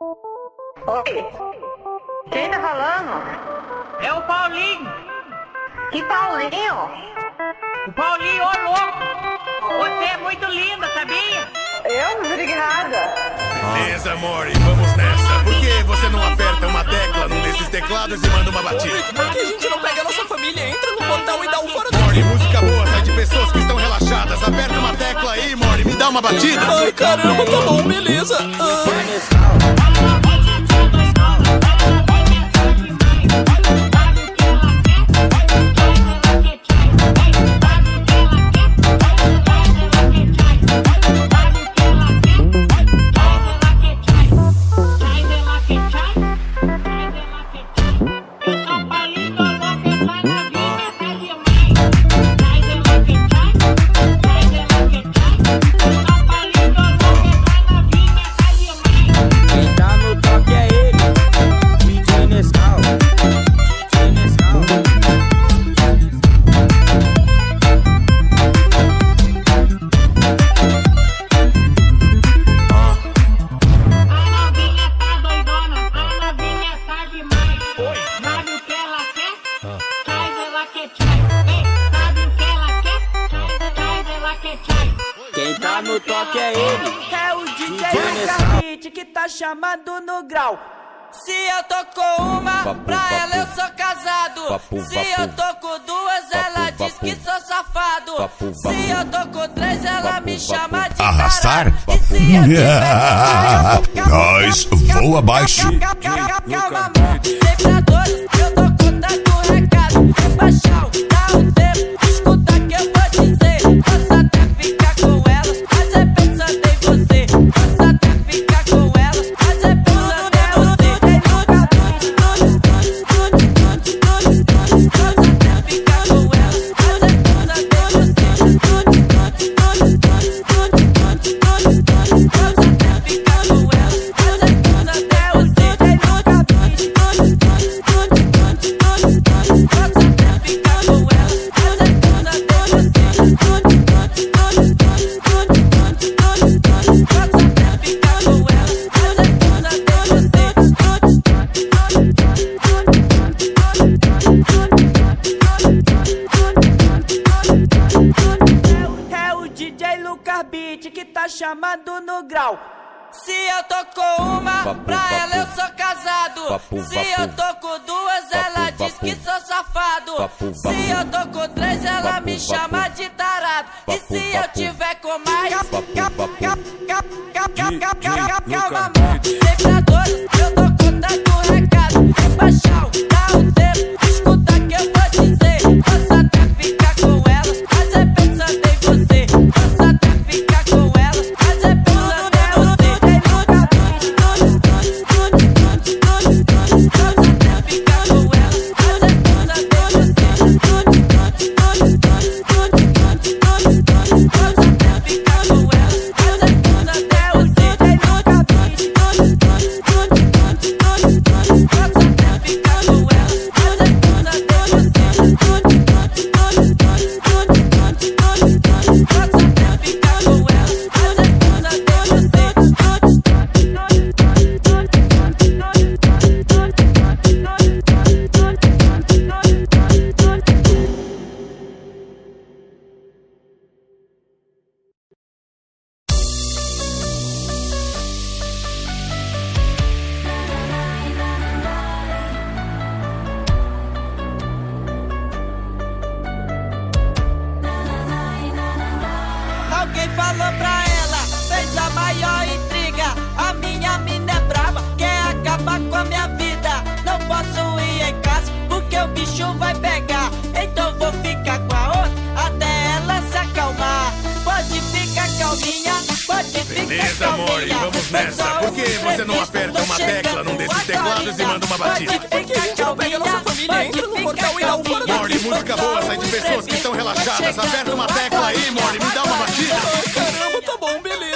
Oi, quem tá falando? É o Paulinho. Que Paulinho? O Paulinho, ô louco. Você é muito linda, sabia? Eu? Obrigada. Beleza, amore, vamos nessa. Por que você não aperta uma tecla num desses teclados e manda uma batida? Por que a gente não pega a nossa família, entra no portal e dá um fora daqui? More, música boa, sai de pessoas que estão relaxadas. Aperta uma tecla aí, More, me dá uma batida. Ai, caramba, tá bom, beleza. Quem tá no toque é ele. É o DJ Carpite que tá chamando no grau. Se eu tô com uma, pra ela eu sou casado. Se eu tô com duas, ela diz que sou safado. Se eu tô com três, ela me chama de arrastar? tarado. E se eu tiver Nós voa abaixo. calma, amor, vibradores, eu tô contando recado. Baixão, dá o tempo, escuta que eu vou dizer. Posso até ficar com elas, mas é pensando em você. Posso até ficar com elas, mas é pensando em você. Posso até ficar com elas, mas é pensando em você. Posso até ficar com elas, mas é pensando em você. É o DJ Lucas Beat que tá chamando no grau. Se eu tô com uma, pra ela eu sou casado. Se eu tô com duas, ela diz que sou safado. Se eu tô com três, ela me chama de tarado. E se eu tiver com mais, calma, amor, vibradores, eu tô contando recado. Baixão, dá o tempo, escuta que eu vou dizer. Posso até ficar com elas, mas é pensando em você. Posso até ficar com elas, mas é pensando em você. Posso até ficar com elas, mas é pensando em você. Posso até ficar com elas, mas é pensando em você. Alguém falou pra ela, fez a maior intriga. A minha mina é brava, quer acabar com a minha vida. Não posso ir em casa, porque o bicho vai pegar. Então vou ficar com a outra, até ela se acalmar. Pode ficar calminha, pode ficar Beleza, amore, vamos nessa. Por que você não aperta uma tecla num desses teclados e manda uma batida? Por que a gente não pega a nossa família, entra no portal e dá um fora daqui? More, música boa, sai de pessoas que estão relaxadas. Aperta uma tecla aí, More, me dá uma batida. Ai, caramba, tá bom, beleza.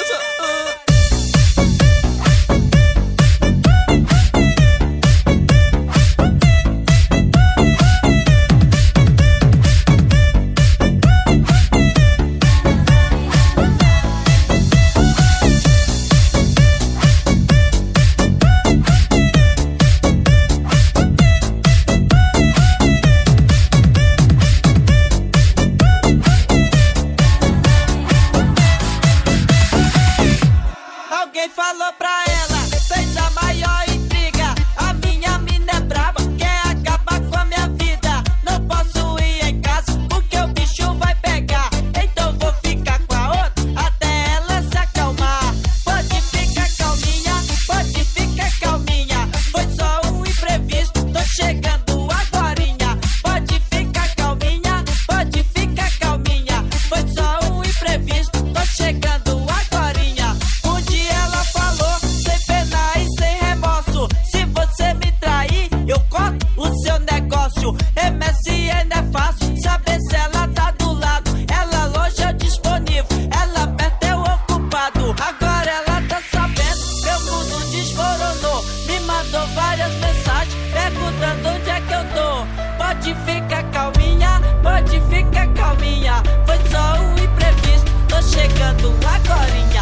maior intriga. A minha mina é braba, quer acabar com a minha vida. Não posso ir em casa porque o bicho vai pegar. Então vou ficar com a outra até ela se acalmar. Pode ficar calminha, pode ficar calminha. Foi só um imprevisto, tô chegando agorinha. Pode ficar calminha, pode ficar calminha. Foi só um imprevisto, tô chegando agorinha. Um dia ela falou, sem pena e sem remorso: se você me trair, eu corto o seu negócio. MSN é fácil, saber se ela tá do lado. Ela longe é disponível, ela perto é o ocupado. Agora ela tá sabendo, meu mundo desmoronou. Me mandou várias mensagens, perguntando onde é que eu tô. Pode ficar calminha, pode ficar calminha. Foi só um imprevisto, tô chegando agorinha.